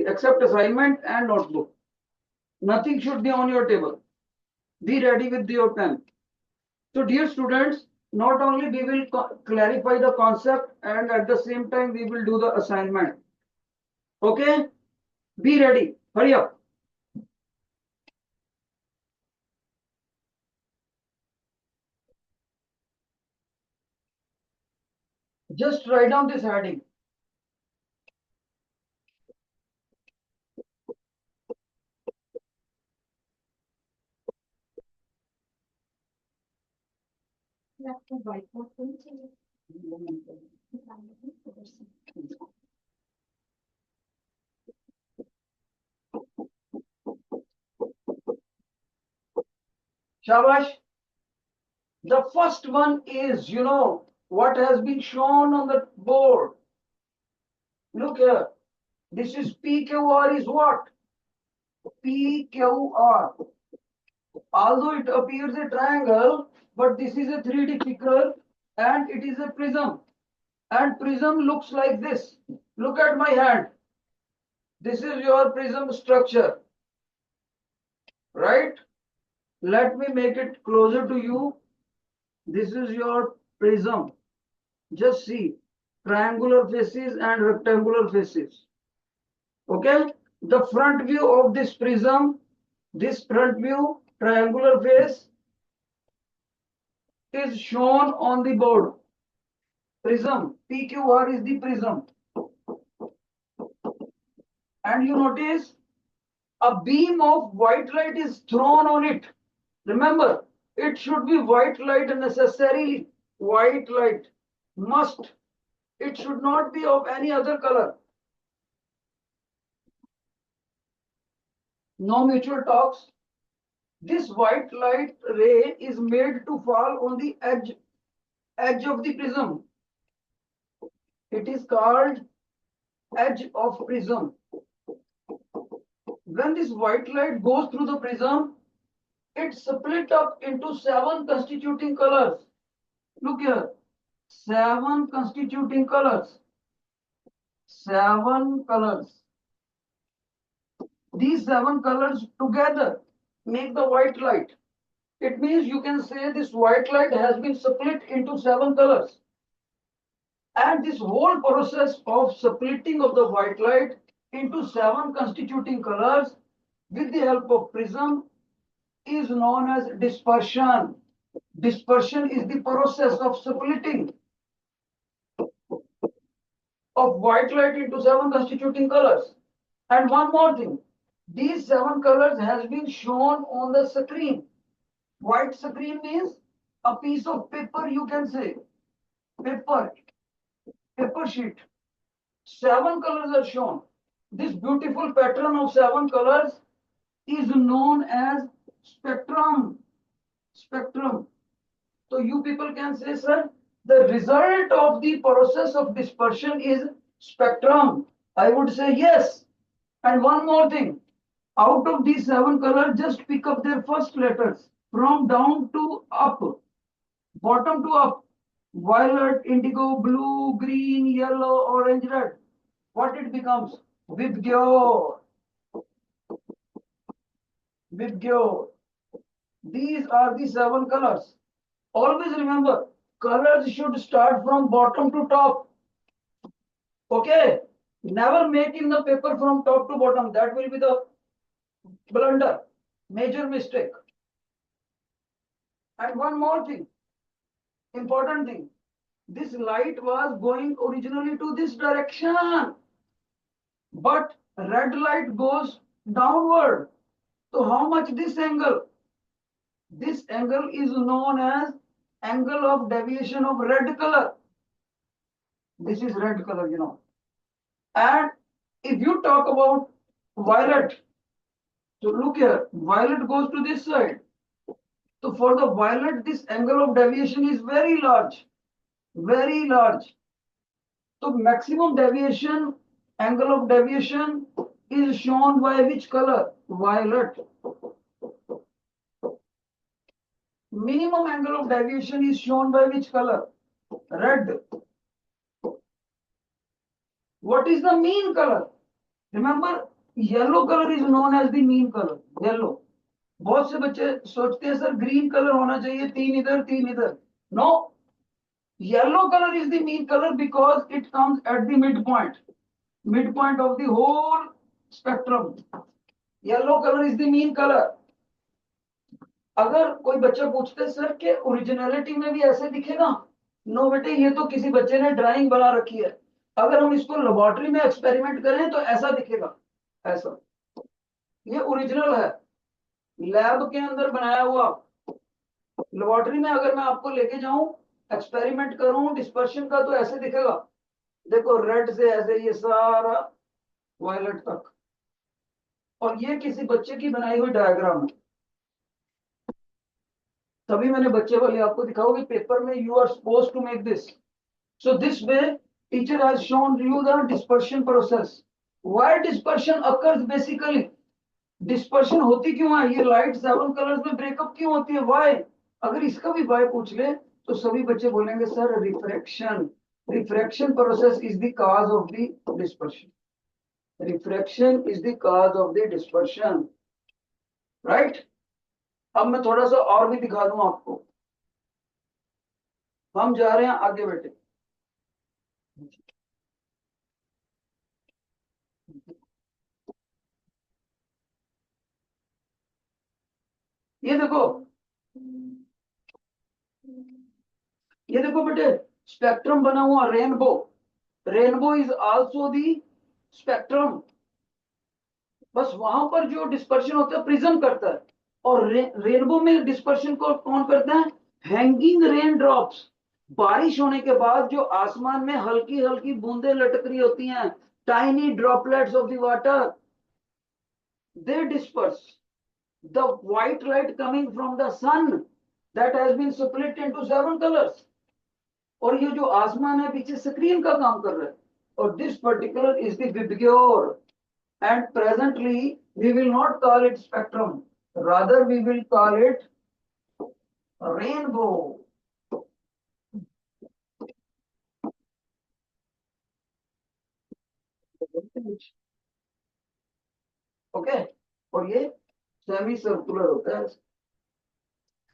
except assignment and notebook. Nothing should be on your table. Be ready with your pen. So dear students, not only we will clarify the concept and at the same time we will do the assignment. Okay? Be ready. Hurry up. Just write down this heading. Shabash. The first one is, what has been shown on the board. Look here. This is PQR is what? PQR. Although it appears a triangle, but this is a 3D figure and it is a prism. And prism looks like this. Look at my hand. This is your prism structure. Right? Let me make it closer to you. This is your prism. Just see triangular faces and rectangular faces. Okay? The front view of this prism, this front view triangular face is shown on the board. Prism, PQR is the prism. And you notice a beam of white light is thrown on it. Remember, it should be white light necessarily. White light must. It should not be of any other color. No mutual talks. This white light ray is made to fall on the edge of the prism. It is called edge of prism. When this white light goes through the prism, it split up into 7 constituting colors. Look here, 7 constituting colors. 7 colors. These 7 colors together make the white light. It means you can say this white light has been split into 7 colors. And this whole process of splitting of the white light into 7 constituting colors with the help of prism is known as dispersion. Dispersion is the process of splitting of white light into 7 constituting colors. And one more thing, these 7 colors has been shown on the screen. White screen means a piece of paper, you can say. Paper sheet. 7 colors are shown. This beautiful pattern of 7 colors is known as spectrum. Spectrum. So you people can say, sir, the result of the process of dispersion is spectrum. I would say yes. And one more thing. Out of these 7 colors, just pick up their first letters from down to up, bottom to up. Violet, indigo, blue, green, yellow, orange, red. What it becomes? Vibgyor. Vibgyor. These are the 7 colors. Always remember, colors should start from bottom to top. Okay? Never make in the paper from top to bottom. That will be the blunder. Major mistake. And one more thing. Important thing. This light was going originally to this direction. But red light goes downward. So how much this angle? This angle is known as angle of deviation of red color. This is red color, And if you talk about violet, so look here, violet goes to this side. So for the violet, this angle of deviation is very large. Very large. So maximum deviation, angle of deviation is shown by which color? Violet. Minimum angle of deviation is shown by which color? Red. What is the mean color? Remember, yellow color is known as the mean color. Yellow. बहुत से बच्चे सोचते हैं sir green colour होना चाहिए, तीन इधर तीन इधर. No, yellow color is the mean color because it comes at the midpoint of the whole spectrum. Yellow color is the mean color. अगर कोई बच्चा पूछते सर कि ओरिजिनलिटी में भी ऐसे दिखेगा, नो बेटे, ये तो किसी बच्चे ने ड्राइंग बना रखी है. अगर हम इसको लेबोरेटरी में एक्सपेरिमेंट करें तो ऐसा दिखेगा, ऐसा. ये ओरिजिनल है, लैब के अंदर बनाया हुआ. लेबोरेटरी में अगर मैं आपको लेके जाऊं, एक्सपेरिमेंट करूं डिस्पर्शन का, तो ऐसे दिखेगा. देखो, रेड से ऐसे ये सारा वायलेट तक, और ये किसी बच्चे की बनाई हुई डायग्राम है. तभी मैंने बच्चे वाले आपको दिखाओ कि पेपर में you are supposed to make this. So this way, teacher has shown you the dispersion process. Why dispersion occurs basically? Dispersion होती क्यों है? ये लाइट 7 कलर्स में ब्रेकअप क्यों होती है? Why? अगर इसका भी why पूछ ले तो सभी बच्चे बोलेंगे sir refraction. Refraction process is the cause of the dispersion. Refraction is the cause of the dispersion. Right? अब मैं थोड़ा सा और भी दिखा दूं आपको. हम जा रहे हैं आगे बेटे. ये देखो, ये देखो बेटे, स्पेक्ट्रम बना हुआ rainbow. Rainbow is also the spectrum. बस वहां पर जो डिस्पर्शन होता है प्रिज्म करता है, और रेनबो में डिस्पर्शन को कौन करता है? Hanging rain drops. बारिश होने के बाद जो आसमान में हल्की हल्की बूंदें लटक रही होती हैं, tiny droplets of the water, they disperse. The white light coming from the sun that has been split into 7 colors. और ये जो आसमान है पीछे स्क्रीन का काम कर रहा है. और this particular is the Vibgyor, and presently we will not call it spectrum, rather we will call it rainbow. Okay, और ये सेमी सर्कुलर होता है.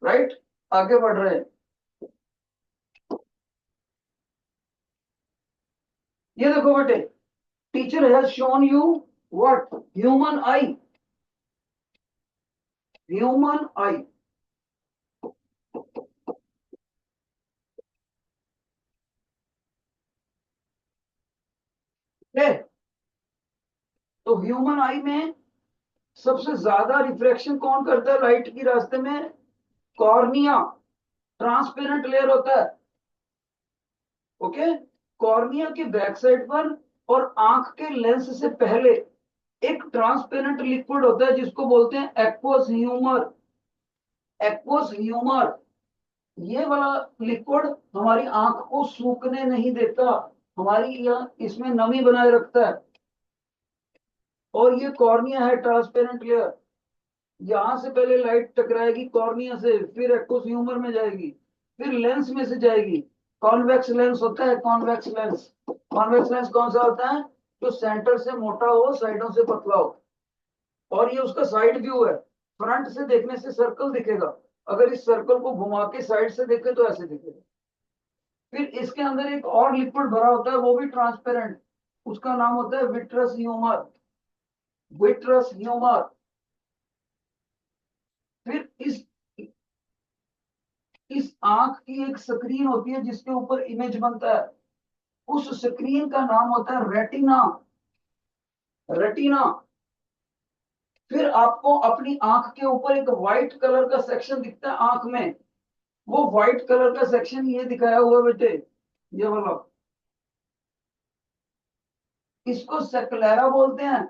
राइट, आगे बढ़ रहे हैं. ये देखो बेटे, teacher has shown you what? Human I. Human आई. तो ह्यूमन आई में सबसे ज्यादा रिफ्रैक्शन कौन करता है लाइट की रास्ते में? कॉर्निया. ट्रांसपेरेंट लेयर होता है. ओके, कॉर्निया के बैक साइड पर और आंख के लेंस से पहले एक ट्रांसपेरेंट लिक्विड होता है जिसको बोलते हैं एक्वस ह्यूमर. एक्वस ह्यूमर, ये वाला लिक्विड हमारी आंख को सूखने नहीं देता, हमारी यह इसमें नमी बनाए रखता है. और ये कॉर्निया है, ट्रांसपेरेंट लेयर. यहां से पहले लाइट टकराएगी कॉर्निया से, फिर एक्वस ह्यूमर में जाएगी, फिर लेंस में से जाएगी. कॉन्वेक्स लेंस होता है, कॉन्वेक्स लेंस. कॉन्वेक्स लेंस कौन सा होता है? जो सेंटर से मोटा हो, साइडों से पतला हो. और ये उसका साइड व्यू है. फ्रंट से देखने से सर्कल दिखेगा, अगर इस सर्कल को घुमा के साइड से देखे तो ऐसे दिखेगा. फिर इसके अंदर एक और लिक्विड भरा होता है, वो भी ट्रांसपेरेंट. उसका नाम होता है विट्रस ह्यूमर. Vitreous humour. फिर इस आंख की एक स्क्रीन होती है जिसके ऊपर इमेज बनता है. उस स्क्रीन का नाम होता है रेटिना. रेटिना. फिर आपको अपनी आंख के ऊपर एक व्हाइट कलर का सेक्शन दिखता है आंख में. वो व्हाइट कलर का सेक्शन ये दिखाया हुआ बेटे, ये वाला. इसको सेक्लेरा बोलते हैं.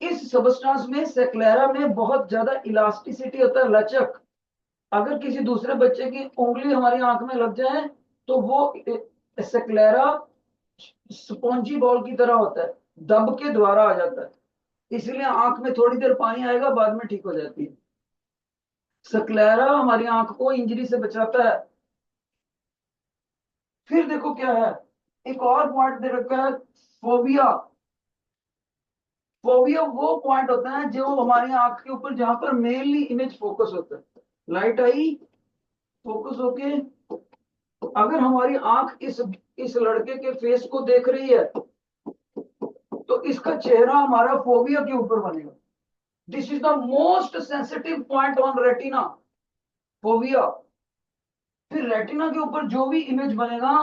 इस सबस्टांस में, सेक्लेरा में बहुत ज्यादा इलास्टिसिटी होता है, लचक. अगर किसी दूसरे बच्चे की उंगली हमारी आंख में लग जाए तो वो सेक्लेरा स्पॉन्जी बॉल की तरह होता है, दब के द्वारा आ जाता है. इसलिए आंख में थोड़ी देर पानी आएगा, बाद में ठीक हो जाती है. सक्लेरा हमारी आंख को इंजरी से बचाता है. फिर देखो क्या है, एक और पॉइंट दे रखा है, फोबिया। फोबिया वो पॉइंट होता है जो हमारी आंख के ऊपर, जहां पर मेनली इमेज फोकस होता है। लाइट आई, फोकस होके अगर हमारी आंख इस लड़के के फेस को देख रही है, तो इसका चेहरा हमारा फोबिया के ऊपर बनेगा। This is the most sensitive point on retina, phobia. फिर रेटिना के ऊपर जो भी इमेज बनेगा,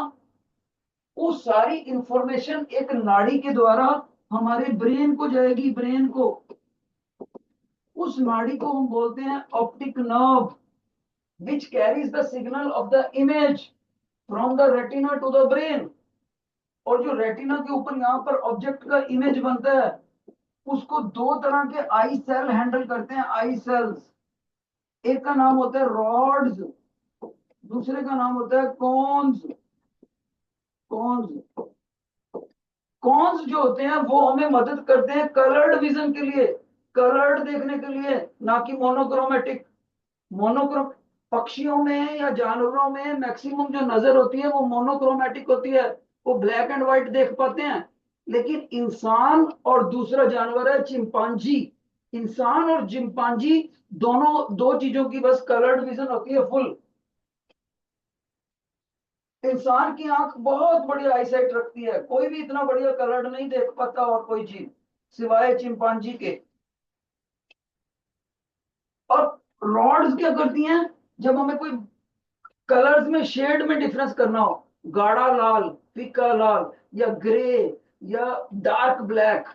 वो सारी इंफॉर्मेशन एक नाड़ी के द्वारा हमारे ब्रेन को जाएगी, ब्रेन को। उस नाड़ी को हम बोलते हैं optic nerve, which carries the signal of the image from the retina to the brain. और जो रेटिना के ऊपर यहाँ पर ऑब्जेक्ट का इमेज बनता है, उसको दो तरह के आई सेल हैंडल करते हैं, आई सेल्स। एक का नाम होता है रॉड्स, दूसरे का नाम होता है कॉन्स। कॉन्स कॉन्स जो होते हैं वो हमें मदद करते हैं कलर्ड विजन के लिए, कलर्ड देखने के लिए, ना कि मोनोक्रोमेटिक। मोनोक्रोम पक्षियों में या जानवरों में मैक्सिमम जो नजर होती है वो मोनोक्रोमेटिक होती है, वो ब्लैक एंड व्हाइट देख पाते हैं। लेकिन इंसान और दूसरा जानवर है चिंपांजी, इंसान और चिंपांजी दोनों, दो चीजों की बस कलर्ड विजन होती है फुल। इंसान की आंख बहुत बढ़िया आईसाइट रखती है, कोई भी इतना बढ़िया कलर्ड नहीं देख पाता और कोई चीज, सिवाय चिंपांजी के। और रॉड्स क्या करती हैं, जब हमें कोई कलर्स में शेड में डिफरेंस करना हो, गाढ़ा लाल, फीका लाल, या ग्रे, या डार्क ब्लैक,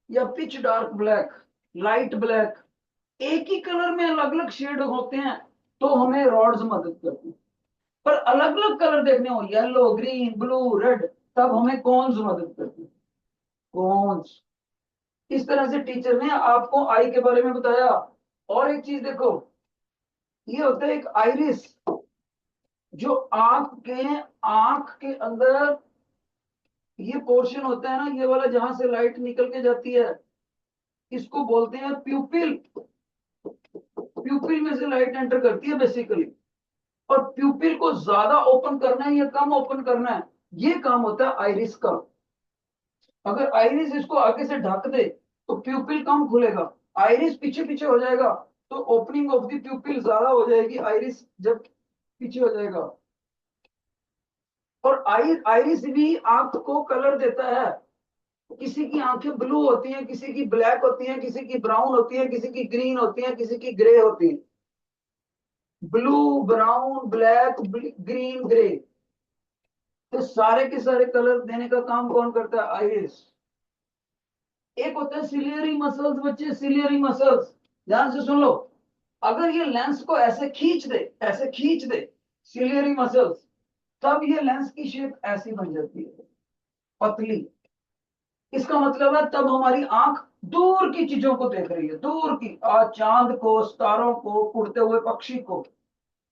या pitch dark black, light black, एक ही कलर में अलग अलग शेड होते हैं, तो हमें रॉड्स मदद करती हैं। पर अलग अलग कलर देखने हो, येलो, ग्रीन, ब्लू, रेड, तब हमें कॉन्स मदद करती है, कॉन्स। इस तरह से टीचर ने आपको आई के बारे में बताया। और एक चीज देखो, ये होता है एक आइरिस, जो आंख के अंदर ये पोर्शन होता है ना, ये वाला, जहां से लाइट निकल के जाती है, इसको बोलते हैं प्यूपिल। प्यूपिल में से लाइट एंटर करती है बेसिकली। और प्यूपिल को ज्यादा ओपन करना है या कम ओपन करना है, ये काम होता है आइरिस का। अगर आइरिस इसको आगे से ढक दे तो प्यूपिल कम खुलेगा, आइरिस पीछे पीछे हो जाएगा, तो ओपनिंग ऑफ द प्यूपिल ज्यादा हो जाएगी, आइरिस जब पीछे हो जाएगा। और आइरिस भी आंख को कलर देता है। किसी की आंखें ब्लू होती हैं, किसी की ब्लैक होती हैं, किसी की ब्राउन होती हैं, किसी की ग्रीन होती हैं, किसी की ग्रे होती हैं। Blue, brown, black, green, grey, तो सारे के सारे कलर देने का काम कौन करता है, आइरिस। एक होता है सिलियरी मसल्स, बच्चे, सिलियरी मसल्स, ध्यान से सुन लो। अगर ये लेंस को ऐसे खींच दे, ऐसे खींच दे, सिलियरी मसल्स, तब ये लेंस की शेप ऐसी बन जाती है, पतली। इसका मतलब है तब हमारी आंख दूर की चीजों को देख रही है, दूर की, आज चांद को, सितारों को, उड़ते हुए पक्षी को।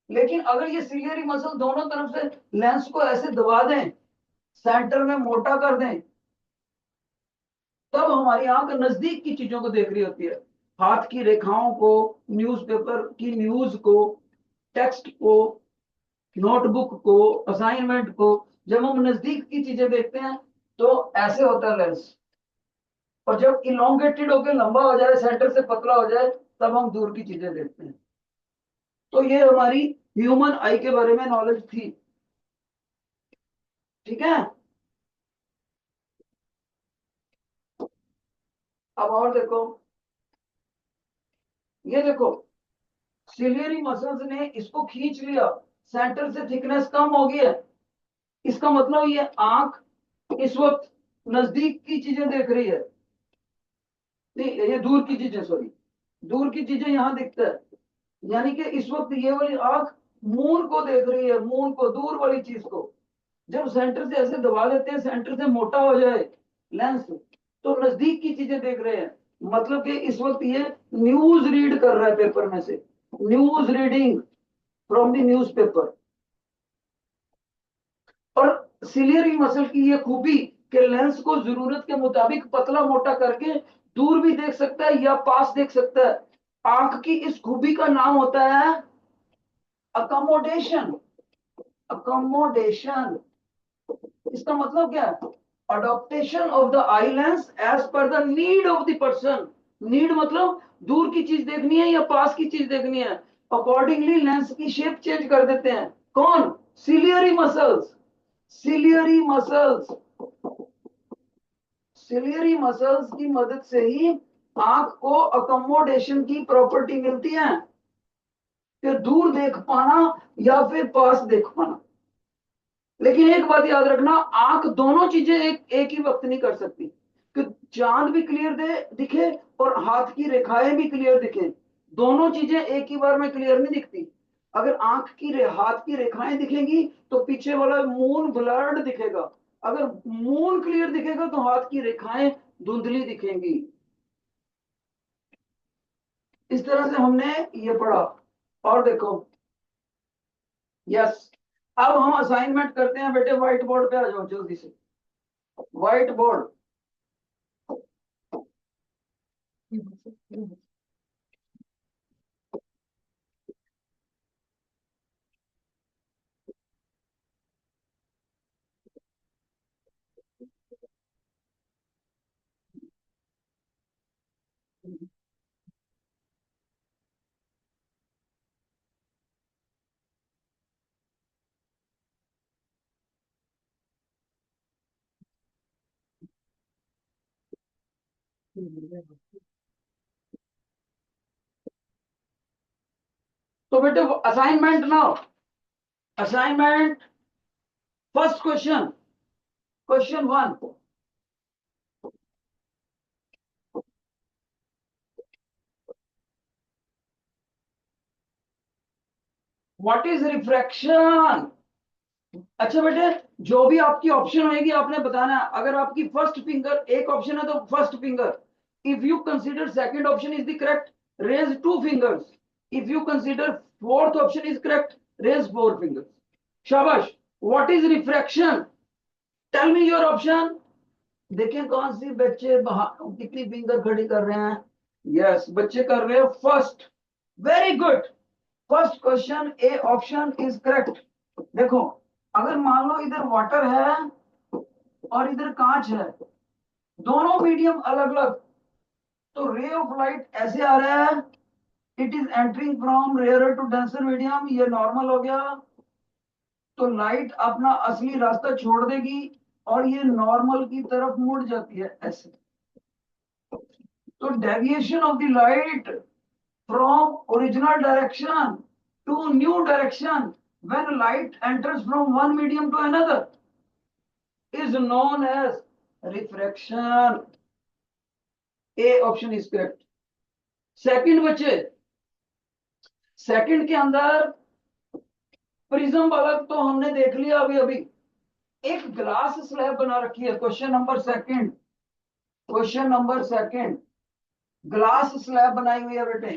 लेकिन अगर ये सिलियरी मसल दोनों तरफ से लेंस को ऐसे दबा दें, सेंटर में मोटा कर दें, तब हमारी आंख नजदीक की चीजों को देख रही होती है, हाथ की रेखाओं को, न्यूज़पेपर की न्यूज को, टेक्स्ट को, नोटबुक को, असाइनमेंट को। जब हम नजदीक की चीजें देखते हैं तो ऐसे होता है लेंस, और जब इलोंगेटेड होकर लंबा हो जाए, सेंटर से पतला हो जाए, तब हम दूर की चीजें देखते हैं। तो ये हमारी ह्यूमन आई के बारे में नॉलेज थी, ठीक है। अब और देखो, ये देखो, सिलियरी मसल्स ने इसको खींच लिया, सेंटर से थिकनेस कम हो गई है। इसका मतलब ये आंख इस वक्त नजदीक की चीजें देख रही है, नहीं ये दूर की चीजें, सॉरी, दूर की चीजें यहां दिखता है। यानी कि इस वक्त ये वाली आंख मून को देख रही है, मून को, दूर वाली चीज को। जब सेंटर से ऐसे दबा देते हैं, सेंटर से मोटा हो जाए लेंस, तो नजदीक की चीजें देख रहे हैं। मतलब कि इस वक्त ये न्यूज रीड कर रहा है पेपर में से, news reading from the news paper. और सिलियरी मसल की ये खूबी कि लेंस को जरूरत के मुताबिक पतला मोटा करके दूर भी देख सकता है या पास देख सकता है। आंख की इस खूबी का नाम होता है अकोमोडेशन, अकोमोडेशन। इसका मतलब क्या है? Adaptation of the eye lens as per the need of the person. Need मतलब दूर की चीज देखनी है या पास की चीज देखनी है, अकॉर्डिंगली लेंस की शेप चेंज कर देते हैं। कौन? Ciliary muscles. Ciliary muscles, ciliary muscles की मदद से ही आंख को अकोमोडेशन की प्रॉपर्टी मिलती है, फिर दूर देख पाना या फिर पास देख पाना। लेकिन एक बात याद रखना, आंख दोनों चीजें एक ही वक्त नहीं कर सकती कि चांद भी क्लियर दिखे और हाथ की रेखाएं भी क्लियर दिखे। दोनों चीजें एक ही बार में क्लियर नहीं दिखती। अगर आंख की हाथ की रेखाएं दिखेंगी तो पीछे वाला मून ब्लर्ड दिखेगा, अगर मून क्लियर दिखेगा तो हाथ की रेखाएं धुंधली दिखेंगी। इस तरह से हमने ये पढ़ा। और देखो, यस, अब हम असाइनमेंट करते हैं बेटे। व्हाइट बोर्ड पे आ जाओ जल्दी से। व्हाइट बोर्ड, तो बेटे assignment now, assignment first question, question one. What is refraction? अच्छा बेटे, जो भी आपकी ऑप्शन होगी आपने बताना है। अगर आपकी फर्स्ट फिंगर एक ऑप्शन है तो first finger, if you consider second option is the correct, raise two fingers, if you consider fourth option is correct, raise four fingers. शाबाश। What is refraction? Tell me your option. देखें कौन सी बच्चे कितनी finger खड़ी कर रहे हैं। Yes, बच्चे कर रहे हैं first. Very good. First question A option is correct. देखो, अगर मान लो इधर वाटर है और इधर कांच है, दोनों मीडियम अलग अलग, तो रे ऑफ लाइट ऐसे आ रहा है, it is entering from rarer to denser medium, ये नॉर्मल हो गया। तो लाइट अपना असली रास्ता छोड़ देगी और ये नॉर्मल की तरफ मुड़ जाती है ऐसे। तो deviation of the light from original direction to new direction when light enters from one medium to another is known as refraction. A option is correct. Second बच्चे, सेकंड के अंदर प्रिज्म वाला तो हमने देख लिया अभी अभी। एक ग्लास स्लैब बना रखी है। Question number second, question number second, glass slab बनाई हुई है बेटे,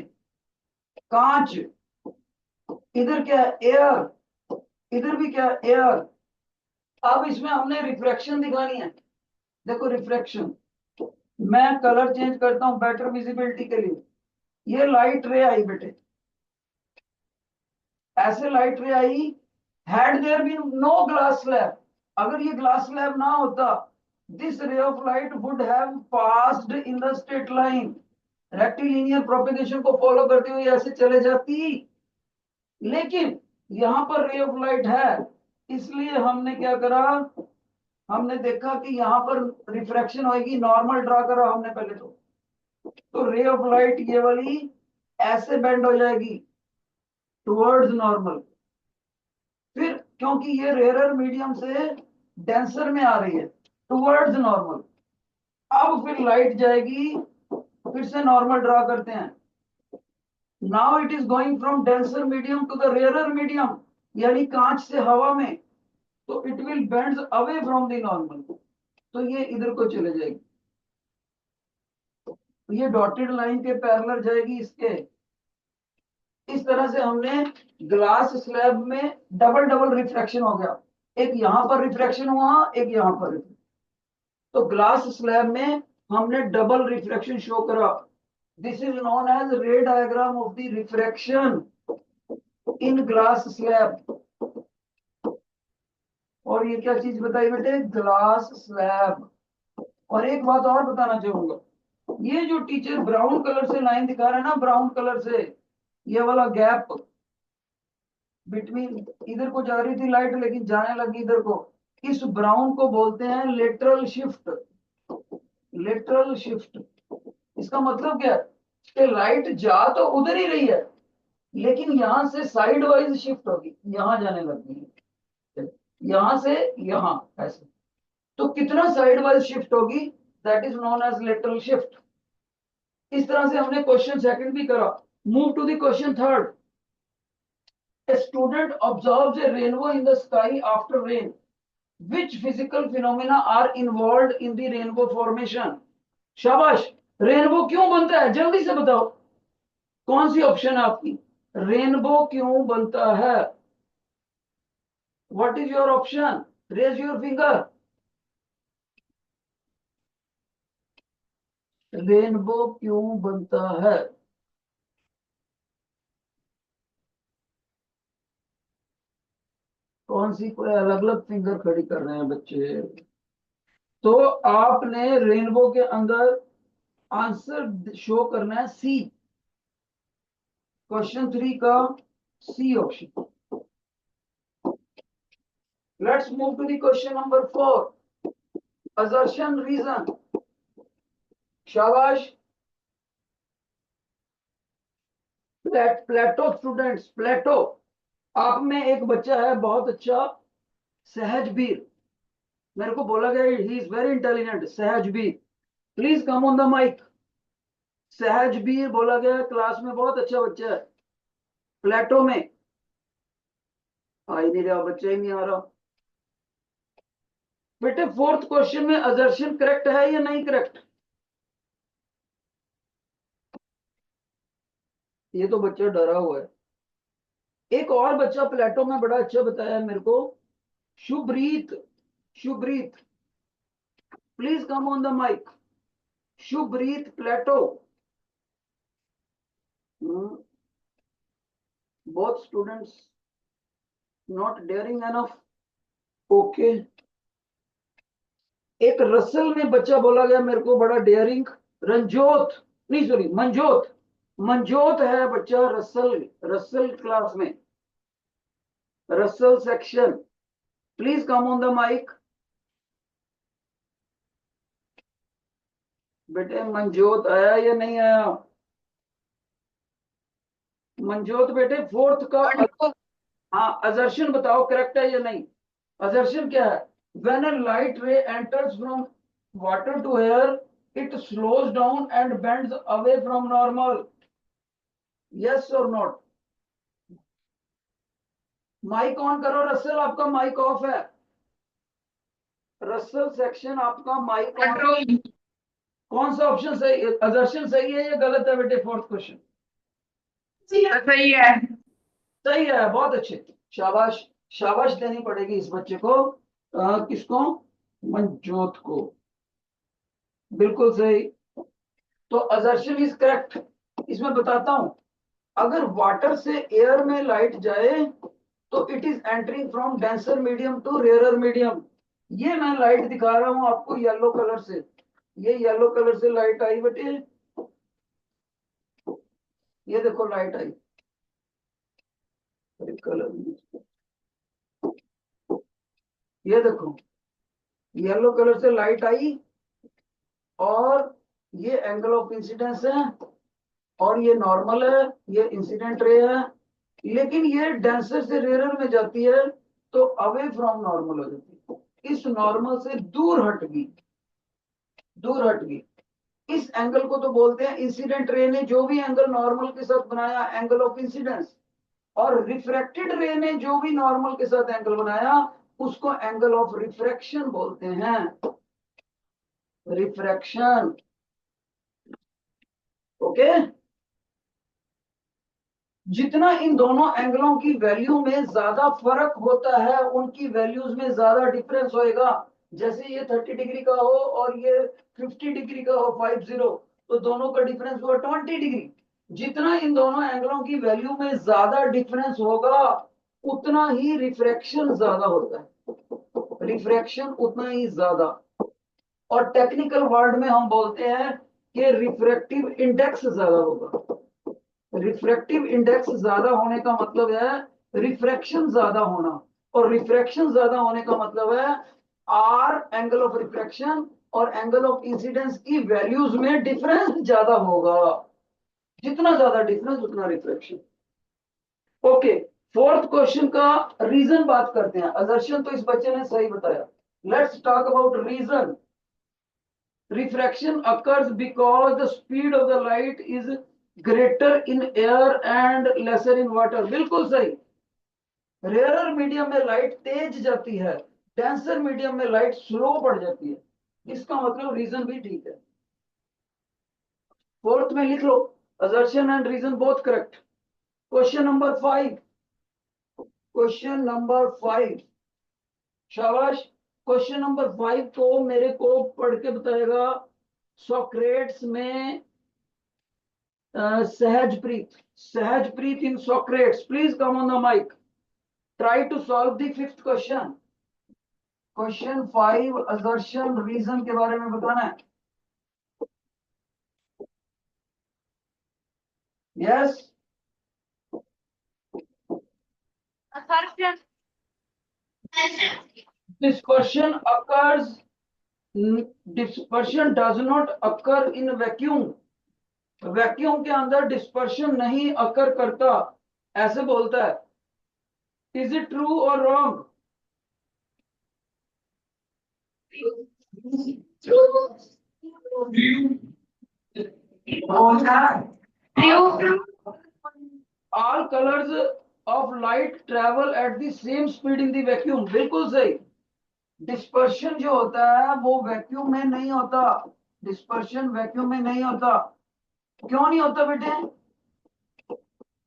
कांच। इधर क्या है? एयर। इधर भी क्या है? एयर। अब इसमें हमने रिफ्रैक्शन दिखानी है। देखो रिफ्रैक्शन, मैं कलर चेंज करता हूं बेटर विजिबिलिटी के लिए। ये लाइट रे आई बेटे, ऐसे लाइट रे आई। Had there been no glass slab, अगर ये ग्लास स्लैब ना होता, this ray of light would have passed in the straight line, rectilinear propagation को फॉलो करते हुए ऐसे चले जाती। लेकिन यहां पर रे ऑफ लाइट है, इसलिए हमने क्या करा, हमने देखा कि यहाँ पर रिफ्रैक्शन होगी। नॉर्मल ड्रा करा हमने पहले तो रे ऑफ लाइट ये वाली ऐसे बेंड हो जाएगी टुवर्ड्स नॉर्मल। फिर क्योंकि ये रेयरर मीडियम से डेंसर में आ रही है, टुवर्ड्स नॉर्मल। अब फिर लाइट जाएगी, फिर से नॉर्मल ड्रा करते हैं। Now it is going from denser medium to the rarer medium, यानी कांच से हवा में, तो it will bend away from the normal, तो ये इधर को चले जाएगी। तो ये डॉटेड लाइन के पैरेलल जाएगी इसके। इस तरह से हमने ग्लास स्लैब में डबल डबल रिफ्रैक्शन हो गया, एक यहां पर रिफ्रैक्शन हुआ, एक यहां पर। तो ग्लास स्लैब में हमने डबल रिफ्रैक्शन शो करा। This is known as ray diagram of the refraction in glass slab. और ये क्या चीज बताई बेटे, ग्लास स्लैब। और एक बात और बताना चाहूंगा, ये जो टीचर ब्राउन कलर से लाइन दिखा रहा है ना, ब्राउन कलर से, ये वाला गैप बिटवीन, इधर को जा रही थी लाइट लेकिन जाने लगी इधर को, इस ब्राउन को बोलते हैं लेटरल शिफ्ट। लेटरल शिफ्ट, इसका मतलब क्या है कि लाइट जा तो उधर ही रही है, लेकिन यहां से साइड वाइज शिफ्ट होगी, यहां जाने लगी है, यहां से यहां, ऐसे। तो कितना साइड वाइज शिफ्ट होगी, that is known as lateral shift. इस तरह से हमने क्वेश्चन सेकंड भी करा। Move to the question third. A student observes a rainbow in the sky after rain. Which physical phenomena are involved in the rainbow formation? शाबाश। Rainbow क्यों बनता है, जल्दी से बताओ, कौन सी ऑप्शन है आपकी, रेनबो क्यों बनता है? What is your option, raise your finger. Rainbow क्यों बनता है? कौन सी, कोई अलग अलग फिंगर खड़ी कर रहे हैं बच्चे। तो आपने रेनबो के अंदर आंसर शो करना है सी, क्वेश्चन 3 का C option. Let's move to the question number 4, assertion reason. शाबाश। Plato students, Plato. आप में एक बच्चा है बहुत अच्छा, सहजबीर, मेरे को बोला गया he is very intelligent, Sahajbir, please come on the mic. Sahajbir बोला गया क्लास में बहुत अच्छा बच्चा है, प्लेटो में। आ ही नहीं रहा, बच्चा ही नहीं आ रहा। बेटे फोर्थ क्वेश्चन में असर्शन करेक्ट है या नहीं करेक्ट? ये तो बच्चा डरा हुआ है। एक और बच्चा प्लेटो में बड़ा अच्छा बताया मेरे को, Shubhreet. Shubhreet, please come on the mic. Shubhreet प्लेटो। Both students not daring enough. Okay. एक रसल में बच्चा बोला गया मेरे को बड़ा डेयरिंग, रंजोत, नहीं सॉरी मंजोत। मंजोत है बच्चा रसल, रसल क्लास में, Russell section, please come on the mic. बेटे मंजोत आया या नहीं आया? मंजोत बेटे फोर्थ का, हाँ असर्शन बताओ करेक्ट है या नहीं। असर्शन क्या है, when a light ray enters from water to air, it slows down and bends away from normal, yes और नॉट? माइक ऑन करो रसल, आपका माइक ऑफ है। रसल सेक्शन आपका माइक ऑन। कौन सा ऑप्शन सही, असर्शन सही है या गलत है बेटे, फोर्थ क्वेश्चन? सही है। सही है, बहुत अच्छे, शाबाश। शाबाश देनी पड़ेगी इस बच्चे को, किसको, मंजोत को, बिल्कुल सही। तो असर्शन इज करेक्ट। इसमें बताता हूं, अगर वाटर से एयर में लाइट जाए तो it is entering from denser medium to rarer medium. ये मैं लाइट दिखा रहा हूं आपको येलो कलर से, ये येलो कलर से लाइट आई बेटे, ये देखो लाइट आई कलर, ये देखो येलो कलर से लाइट आई, और ये एंगल ऑफ इंसिडेंस है, और ये नॉर्मल है, ये इंसिडेंट रे है, लेकिन ये डेंसर से रेयरर में जाती है तो अवे फ्रॉम नॉर्मल हो जाती है, इस नॉर्मल से दूर हट गई, दूर हट गई। इस एंगल को तो बोलते हैं इंसिडेंट रे ने जो भी एंगल नॉर्मल के साथ बनाया, एंगल ऑफ इंसिडेंस, और रिफ्रैक्टेड रे ने जो भी नॉर्मल के साथ एंगल बनाया, उसको एंगल ऑफ रिफ्रैक्शन बोलते हैं, रिफ्रैक्शन। ओके। जितना इन दोनों एंगलों की वैल्यू में ज्यादा फर्क होता है, उनकी वैल्यूज में ज्यादा डिफरेंस होएगा। जैसे ये 30 डिग्री का हो और ये 50 डिग्री का हो, 50, तो दोनों का डिफरेंस हुआ 20 डिग्री। जितना इन दोनों एंगलों की वैल्यू में ज्यादा डिफरेंस होगा, उतना ही रिफ्रैक्शन ज्यादा होता है। रिफ्रैक्शन उतना ही ज्यादा। और टेक्निकल वर्ड में हम बोलते हैं कि रिफ्रैक्टिव इंडेक्स ज्यादा होगा। रिफ्रैक्टिव इंडेक्स ज्यादा होने का मतलब है रिफ्रैक्शन ज्यादा होना, और रिफ्रैक्शन ज्यादा होने का मतलब है आर एंगल ऑफ रिफ्रैक्शन और एंगल ऑफ इंसिडेंस की वैल्यूज में डिफरेंस ज्यादा होगा। जितना ज्यादा डिफरेंस उतना रिफ्रैक्शन। ओके, फोर्थ क्वेश्चन का रीजन बात करते हैं। असर्शन तो इस बच्चे ने सही बताया। Let's talk about reason. Refraction occurs because the speed of the light is greater in air and lesser in water. बिल्कुल सही। रेयरर मीडियम में लाइट तेज जाती है, डेंसर मीडियम में लाइट स्लो पड़ जाती है। इसका मतलब रीजन भी ठीक है। फोर्थ में लिख लो, assertion and reason both correct. Question number 5। Question number 5, शाबाश। क्वेश्चन नंबर 5 को मेरे को पढ़ के बताएगा सोक्रेट्स में Sahajpreet in Socrates. Please come on the mic. Try to solve the fifth question. Question 5 assertion reason के बारे में बताना है। Yes. Assertion. Dispersion occurs. Dispersion does not occur in vacuum. Vacuum के अंदर डिस्पर्शन नहीं अकर करता, ऐसे बोलता है। इज इट ट्रू और wrong? All colours of light travel at the same speed in the vacuum. बिल्कुल सही। डिस्पर्शन जो होता है वो वैक्यूम में नहीं होता। डिस्पर्शन वैक्यूम में नहीं होता। क्यों नहीं होता बेटे?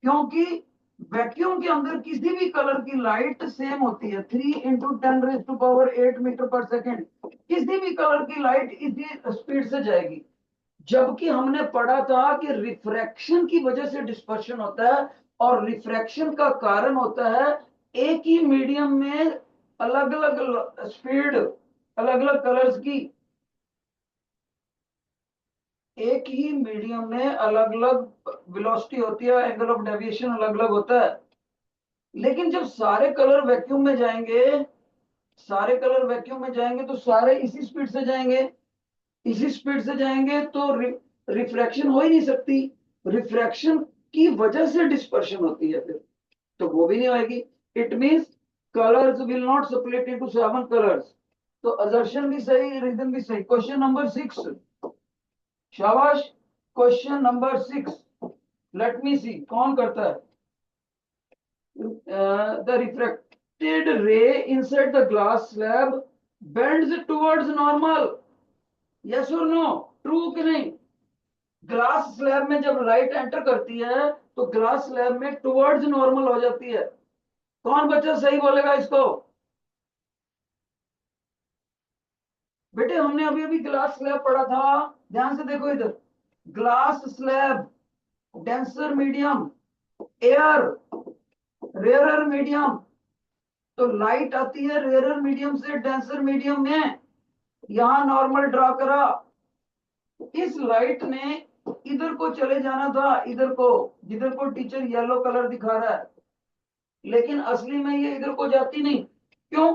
क्योंकि वैक्यूम के अंदर किसी भी कलर की लाइट सेम होती है। 3 × 10⁸ मीटर पर सेकेंड किसी भी कलर की लाइट इसी स्पीड से जाएगी। जबकि हमने पढ़ा था कि रिफ्रैक्शन की वजह से डिस्पर्शन होता है, और रिफ्रैक्शन का कारण होता है एक ही मीडियम में अलग अलग स्पीड, अलग अलग कलर्स की। एक ही मीडियम में अलग अलग वेलोसिटी होती है, एंगल ऑफ डेविएशन अलग अलग होता है। लेकिन जब सारे कलर वैक्यूम में जाएंगे, सारे कलर वैक्यूम में जाएंगे तो सारे इसी स्पीड से जाएंगे। इसी स्पीड से जाएंगे तो रिफ्रैक्शन हो ही नहीं सकती। रिफ्रैक्शन की वजह से डिस्पर्शन होती है, फिर तो वो भी नहीं होगी। It means colours will not split into 7 colours. तो असर्शन भी सही, रीजन भी सही। क्वेश्चन नंबर 6, शाबाश। क्वेश्चन नंबर 6, लेट मी सी कौन करता है। The refracted ray inside the glass slab bends towards normal. Yes or no? True कि नहीं? ग्लास स्लैब में जब लाइट एंटर करती है तो ग्लास स्लैब में टुवर्ड्स नॉर्मल हो जाती है। कौन बच्चा सही बोलेगा इसको? बेटे हमने अभी अभी ग्लास स्लैब पढ़ा था, ध्यान से देखो इधर। Glass slab, denser medium, air, rarer medium. तो लाइट आती है रेयरर मीडियम से डेंसर मीडियम में। यहां नॉर्मल ड्रा करा। इस लाइट ने इधर को चले जाना था, इधर को, जिधर को टीचर येलो कलर दिखा रहा है। लेकिन असली में ये इधर को जाती नहीं। क्यों?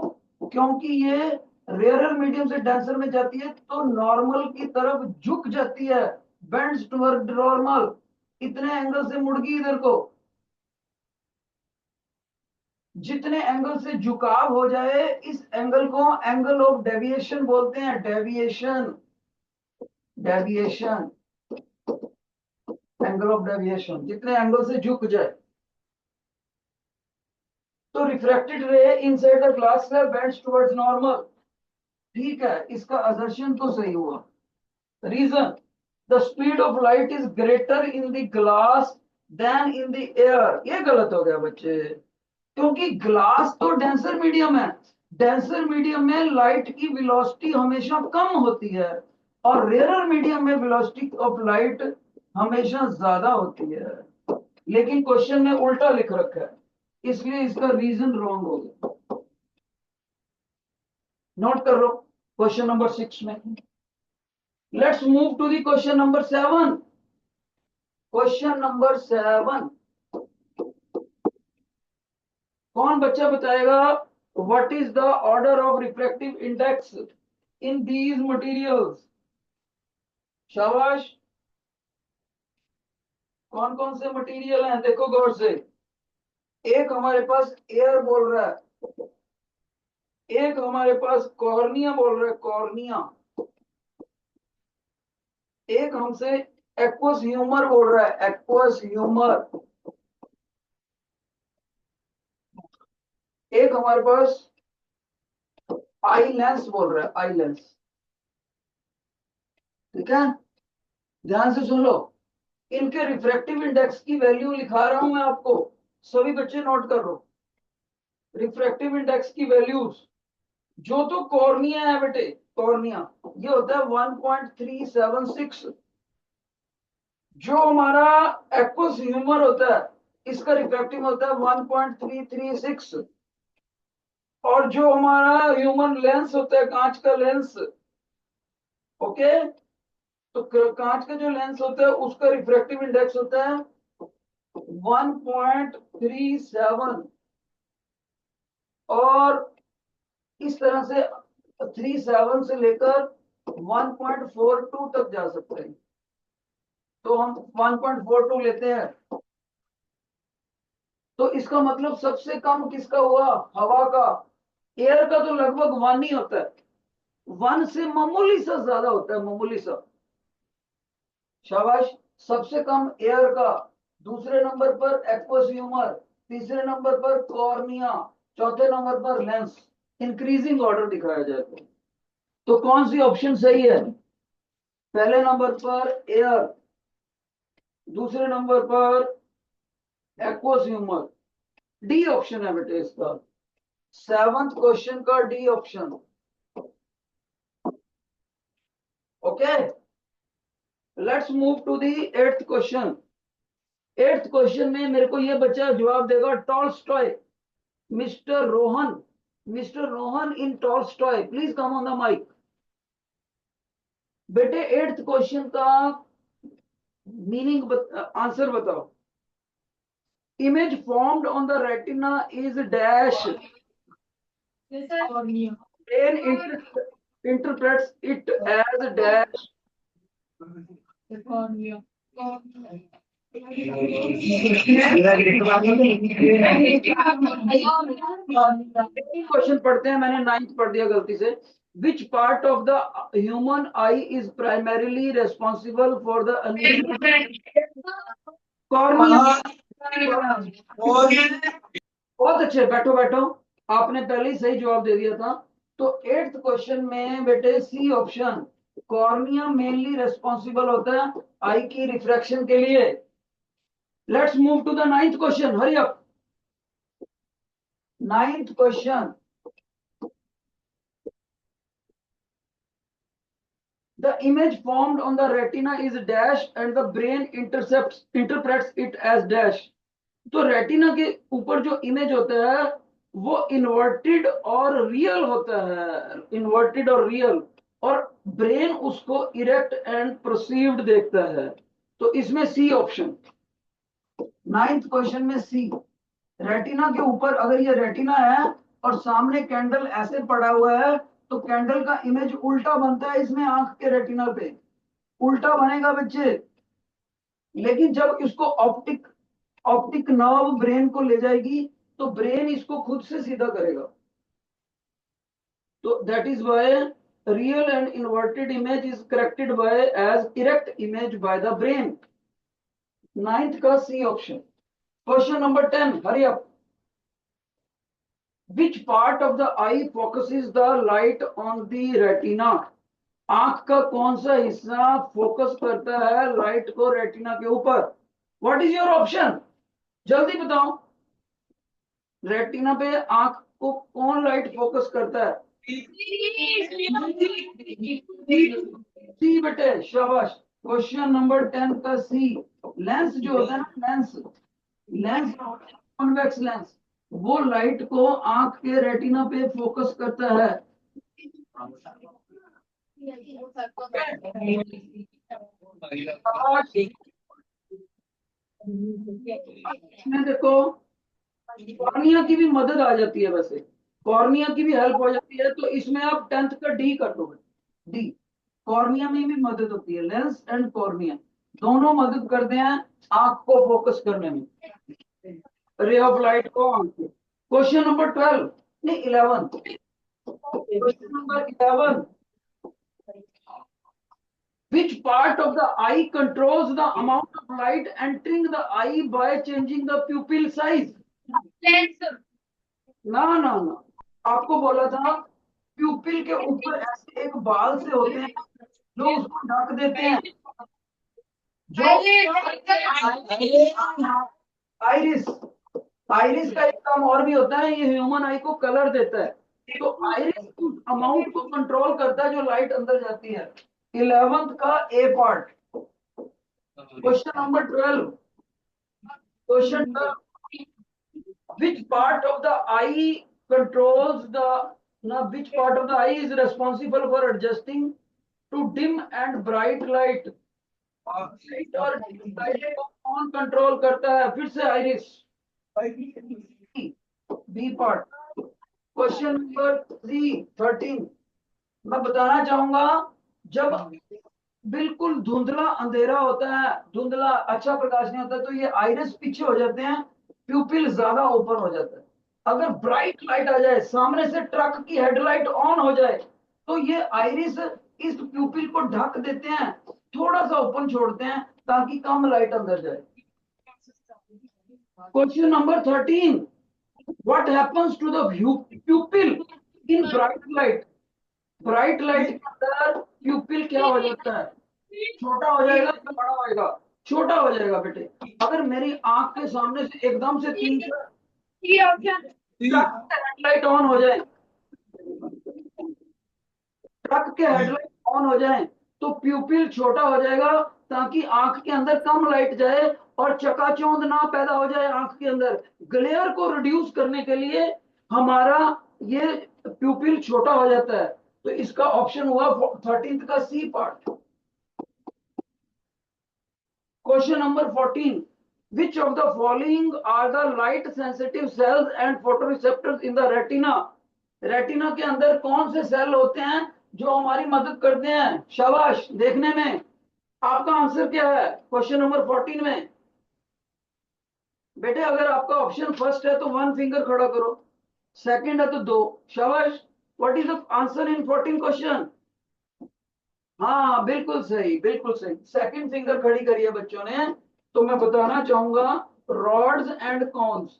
क्योंकि ये रेयरर मीडियम से डेंसर में जाती है तो नॉर्मल की तरफ झुक जाती है, बेंड्स टुवर्ड नॉर्मल। इतने एंगल से मुड़गी इधर को। जितने एंगल से झुकाव हो जाए इस एंगल को एंगल ऑफ डेविएशन बोलते हैं। Deviation, deviation, angle of deviation, जितने एंगल से झुक जाए। तो refracted ray inside the glass slab bends towards normal. ठीक है, इसका असर्शन तो सही हुआ। Reason, the speed of light is greater in the glass than in the air. ये गलत हो गया बच्चे, क्योंकि ग्लास तो डेंसर मीडियम है। डेंसर मीडियम में लाइट की वेलोसिटी हमेशा कम होती है, और रेयरर मीडियम में वेलोसिटी ऑफ लाइट हमेशा ज्यादा होती है। लेकिन क्वेश्चन में उल्टा लिख रखा है, इसलिए इसका रीजन रॉन्ग हो गया। नोट कर लो क्वेश्चन नंबर 6 में। Let's move to the question number 7। Question number 7, कौन बच्चा बताएगा what is the order of refractive index in these materials? शाबाश। कौन कौन से मटेरियल हैं देखो गौर से। एक हमारे पास एयर बोल रहा है, एक हमारे पास कॉर्निया बोल रहा है, कॉर्निया। एक हमसे एक्वस ह्यूमर बोल रहा है, एक्वस ह्यूमर। एक हमारे पास आई लेंस बोल रहा है, आई लेंस। ठीक है, ध्यान से सुन लो। इनके रिफ्रैक्टिव इंडेक्स की वैल्यू लिखा रहा हूं मैं आपको, सभी बच्चे नोट कर लो। रिफ्रैक्टिव इंडेक्स की वैल्यूज, जो तो कॉर्निया है बेटे, कॉर्निया ये होता है 1.376। जो हमारा एक्वस ह्यूमर होता है इसका रिफ्रैक्टिव होता है 1.336। और जो हमारा ह्यूमन लेंस होता है, कांच का लेंस, ओके, तो कांच का जो लेंस होता है उसका रिफ्रैक्टिव इंडेक्स होता है 1.37। और इस तरह से 37 से लेकर 1.42 तक जा सकते हैं। तो हम 1.42 लेते हैं, तो इसका मतलब सबसे कम किसका हुआ? हवा का। एयर का तो लगभग 1 ही होता है, 1 से मामूली सा ज्यादा होता है, मामूली सा। शाबाश। सबसे कम एयर का, दूसरे नंबर पर एक्वस ह्यूमर, तीसरे नंबर पर कॉर्निया, चौथे नंबर पर लेंस। इंक्रीजिंग ऑर्डर दिखाया जाए तो कौन सी ऑप्शन सही है? पहले नंबर पर एयर, दूसरे नंबर पर एक्वस ह्यूमर। डी ऑप्शन है बेटे इसका, 7th क्वेश्चन का D option. Okay, let's move to the 8th question. 8th question में मेरे को ये बच्चा जवाब देगा Tolstoy, mister Rohan. Mister Rohan in Tolstoy, please come on the mic. बेटे 8th क्वेश्चन का मीनिंग आंसर बताओ। Image formed on the retina is dash, brain interprets it as dash। Question पढ़ते हैं, मैंने 9th पढ़ दिया गलती से। Which part of the human eye is primarily responsible for the cornea? बहुत अच्छे, बैठो बैठो, आपने पहले ही सही जवाब दे दिया था। तो 8th क्वेश्चन में बेटे C option, cornea mainly responsible होता है आई की रिफ्रैक्शन के लिए। Let's move to the 9th question, hurry up. 9th question, the image formed on the retina is dash and the brain interprets it as dash। तो retina के ऊपर जो image होता है वो इन्वर्टेड और रियल होता है, इन्वर्टेड और रियल, और ब्रेन उसको इरेक्ट एंड परसीव्ड देखता है। तो इसमें सी ऑप्शन, 9th क्वेश्चन में सी। रेटिना के ऊपर अगर ये रेटिना है और सामने कैंडल ऐसे पड़ा हुआ है तो कैंडल का इमेज उल्टा बनता है इसमें, आंख के रेटिना पे उल्टा बनेगा बच्चे। लेकिन जब इसको ऑप्टिक नर्व ब्रेन को ले जाएगी तो ब्रेन इसको खुद से सीधा करेगा। तो that is why real and inverted image is corrected by as erect image by the brain. 9th का C option. Question number 10, hurry up. Which part of the eye focuses the light on the retina? आंख का कौन सा हिस्सा focus करता है light को retina के ऊपर? What is your option? जल्दी बताओ, रेटिना पे आंख को कौन लाइट फोकस करता है? सी बेटे, शाबाश। क्वेश्चन नंबर 10 का सी। लेंस जो होता है ना, लेंस, लेंस कॉन्वेक्स लेंस, वो लाइट को आंख के रेटिना पे फोकस करता है। इसमें देखो कॉर्निया की भी मदद आ जाती है, वैसे कॉर्निया की भी हेल्प हो जाती है, तो इसमें आप 10th का डी कर दोगे। डी, कॉर्निया में भी मदद होती है, लेंस एंड कॉर्निया दोनों मदद करते हैं आंख को फोकस करने में, रे ऑफ लाइट को आंख को। क्वेश्चन नंबर 12 नहीं 11, question number 11, which part of the eye controls the amount of light entering the eye by changing the pupil size? Lens. ना ना ना, आपको बोला था प्यूपिल के ऊपर ऐसे एक बाल से होते हैं जो उसको ढक देते हैं, जो आइरिस, आइरिस का एक काम और भी होता है, ये ह्यूमन आई को कलर देता है, तो आइरिस अमाउंट को कंट्रोल करता है जो लाइट अंदर जाती है। 11th का A part. Question number 12, question, which part of the eye controls the, now which part of the eye is responsible for adjusting to dim and bright light? Light और light को कौन control करता है? फिर से iris, B part. Question number 13, मैं बताना चाहूंगा जब बिल्कुल धुंधला अंधेरा होता है, धुंधला अच्छा प्रकाश नहीं होता, तो ये आइरिस पीछे हो जाते हैं, प्यूपिल ज्यादा ऊपर हो जाता है। अगर ब्राइट लाइट आ जाए, सामने से ट्रक की हेडलाइट ऑन हो जाए, तो ये आइरिस इस प्यूपिल को ढक देते हैं, थोड़ा सा ओपन छोड़ते हैं ताकि कम लाइट अंदर जाए। Question number 13, what happens to the pupil in bright light? Bright light के अंदर प्यूपिल क्या हो जाता है? छोटा हो जाएगा या बड़ा होएगा? छोटा हो जाएगा बेटे। अगर मेरी आंख के सामने से एकदम से 3 ये ऑप्शन हेडलाइट ऑन हो जाए, ट्रक के हेडलाइट ऑन हो जाए, तो प्यूपिल छोटा हो जाएगा ताकि आंख के अंदर कम लाइट जाए और चकाचौंध ना पैदा हो जाए आंख के अंदर। ग्लेयर को रिड्यूस करने के लिए हमारा ये प्यूपिल छोटा हो जाता है, तो इसका ऑप्शन हुआ 13th का C part. Question number 14, which of the following are the light sensitive cells and photoreceptors in the retina? Retina के अंदर कौन से सेल होते हैं जो हमारी मदद करते हैं शाबाश देखने में? आपका आंसर क्या है क्वेश्चन नंबर 14 में? बेटे अगर आपका ऑप्शन फर्स्ट है तो 1 फिंगर खड़ा करो, सेकंड है तो 2, शाबाश। What is the answer in 14 question? हाँ बिल्कुल सही, बिल्कुल सही, सेकंड फिंगर खड़ी करी है बच्चों ने। तो मैं बताना चाहूंगा rods and cons,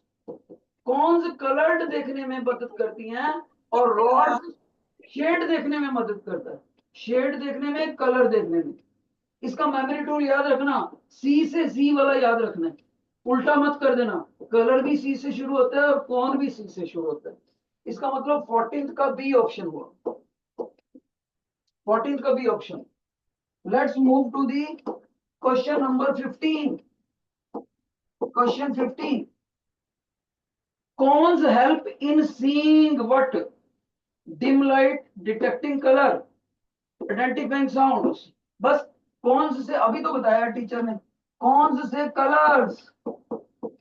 cons coloured देखने में मदद करती हैं और रॉड्स शेड देखने में मदद करता है, शेड देखने में, कलर देखने में। इसका मेमोरी टूल याद रखना, सी से सी वाला याद रखना है, उल्टा मत कर देना, कलर भी सी से शुरू होता है और कौन भी सी से शुरू होता है। इसका मतलब 14th का बी ऑप्शन हुआ, 14th का B option. Let's move to the question number 15। Question 15, cones help in seeing what? Dim light, detecting colour, identifying sounds. बस कॉन्स से अभी तो बताया टीचर ने, कॉन्स से कलर्स,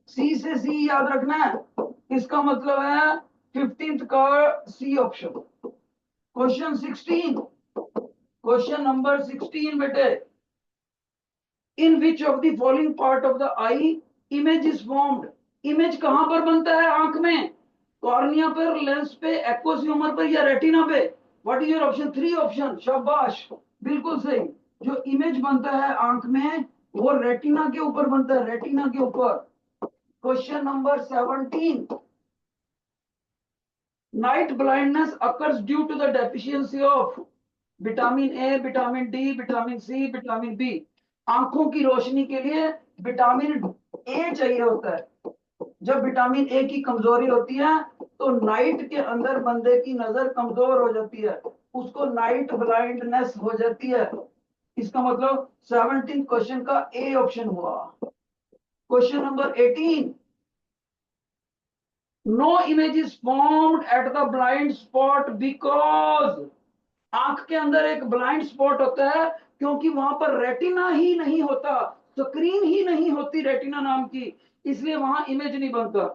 सी से सी याद रखना है, इसका मतलब है 15th का C option. Question 16, question number 16 बेटे, in which of the following part of the eye image is formed? Image कहां पर बनता है आंख में? कॉर्निया पर, लेंस पे, एक्वस ह्यूमर पर या रेटिना पे? What is your option? 3 option, शाबाश बिल्कुल सही। जो इमेज बनता है आंख में वो रेटिना के ऊपर बनता है, रेटिना के ऊपर। Question number 17, night blindness occurs due to the deficiency of vitamin A, vitamin D, vitamin C, vitamin B. आंखों की रोशनी के लिए विटामिन ए चाहिए होता है। जब विटामिन ए की कमजोरी होती है तो नाइट के अंदर बंदे की नजर कमजोर हो जाती है, उसको नाइट ब्लाइंडनेस हो जाती है। इसका मतलब 17 क्वेश्चन का ए ऑप्शन हुआ। Question number 18, no image is formed at the blind spot because आंख के अंदर एक ब्लाइंड स्पॉट होता है क्योंकि वहां पर रेटिना ही नहीं होता, स्क्रीन ही नहीं होती रेटिना नाम की, इसलिए वहां इमेज नहीं बनता।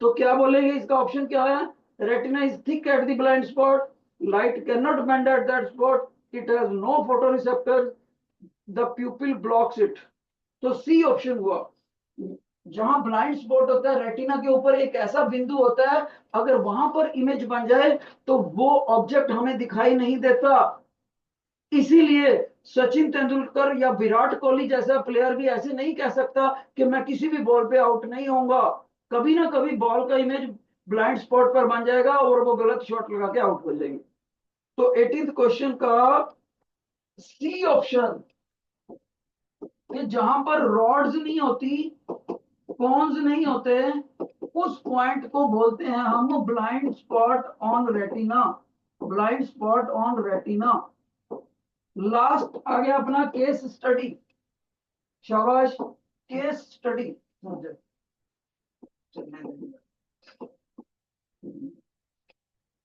तो क्या बोलेंगे, इसका ऑप्शन क्या है? Retina is thick at the blind spot, light can not bend at that spot, it has no photoreceptor, the pupil blocks it. तो सी ऑप्शन हुआ। जहां ब्लाइंड स्पॉट होता है, रेटिना के ऊपर एक ऐसा बिंदु होता है, अगर वहां पर इमेज बन जाए तो वो ऑब्जेक्ट हमें दिखाई नहीं देता। इसीलिए सचिन तेंदुलकर या विराट कोहली जैसा प्लेयर भी ऐसे नहीं कह सकता कि मैं किसी भी बॉल पे आउट नहीं होऊंगा। कभी ना कभी बॉल का इमेज ब्लाइंड स्पॉट पर बन जाएगा और वो गलत शॉट लगा के आउट हो जाएगी। तो 18th क्वेश्चन का सी ऑप्शन, कि जहां पर रॉड्स नहीं होती, कोन्स नहीं होते, उस पॉइंट को बोलते हैं हम blind spot on retina. Blind spot on retina. Last आ गया अपना केस स्टडी। शाबाश, case study.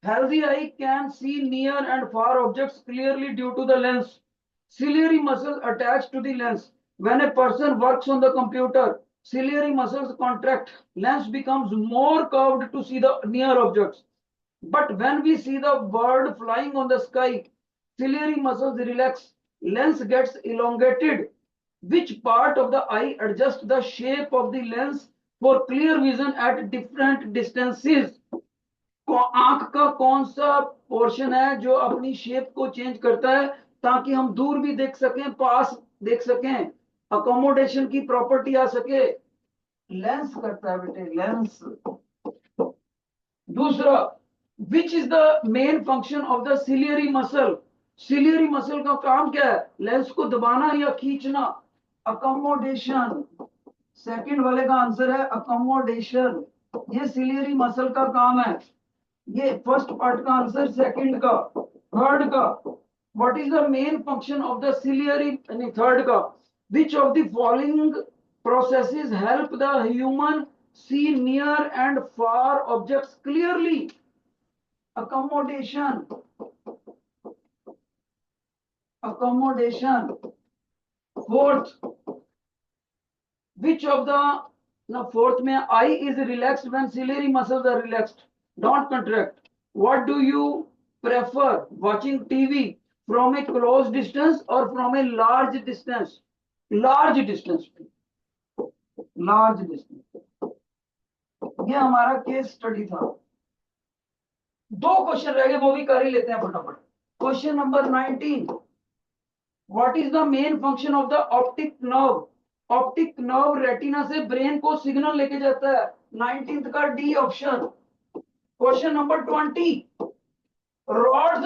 Healthy eye can see near and far objects clearly due to the lens. Ciliary muscles attached to the lens. When a person works on the computer, ciliary muscles contract. Lens becomes more curved to see the near objects. But when we see the bird flying on the sky, ciliary muscles relax. Lens gets elongated. Which part of the eye adjusts the shape of the lens for clear vision at different distances? आंख का कौन सा portion है जो अपनी shape को change करता है ताकि हम दूर भी देख सकें, पास देख सकें, अकोमोडेशन की प्रॉपर्टी आ सके? लेंस करता है बेटे, लेंस। दूसरा, which is the main function of the ciliary muscle? Ciliary muscle का काम क्या है? लेंस को दबाना या खींचना? अकोमोडेशन। सेकंड वाले का आंसर है अकोमोडेशन। ये सिलियरी मसल का काम है। ये फर्स्ट पार्ट का आंसर, सेकंड का। थर्ड का, what is the main function of the ciliary, यानी थर्ड का, which of the following processes help the human see near and far objects clearly? Accommodation, accommodation. Fourth, which of the, now fourth में eye is relaxed when ciliary muscles are relaxed, don't contract. What do you prefer, watching TV from a close distance or from a large distance? Large distance, large distance। ये हमारा case study था। दो question रह गए, वो भी कर ही लेते हैं फटाफट। Question number 19, what is the main function of the optic nerve? Optic nerve retina से ब्रेन को सिग्नल लेके जाता है। 19th का D option. Question number 20, rods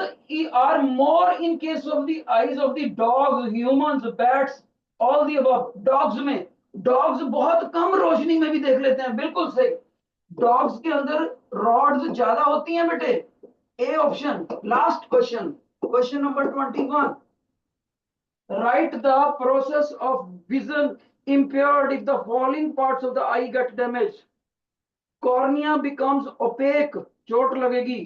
are more in case of the eyes of the dogs, humans, bats, all the above। Dogs में, dogs बहुत कम रोशनी में भी देख लेते हैं, बिल्कुल सही। डॉग्स के अंदर रॉड्स ज्यादा होती हैं बेटे, A option. Last question, question number 21, write the process of vision impaired if the following parts of the eye get damaged. Cornea becomes opaque, चोट लगेगी।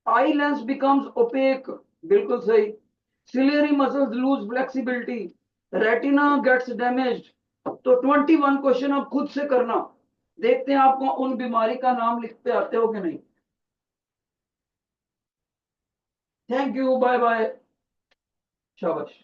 Eye lens becomes opaque, बिल्कुल सही। Ciliary muscles lose flexibility, retina gets damaged। तो 21 question अब खुद से करना। देखते हैं आपको उन बीमारी का नाम लिखते आते हो कि नहीं। थैंक यू, बाय बाय, शाबाश।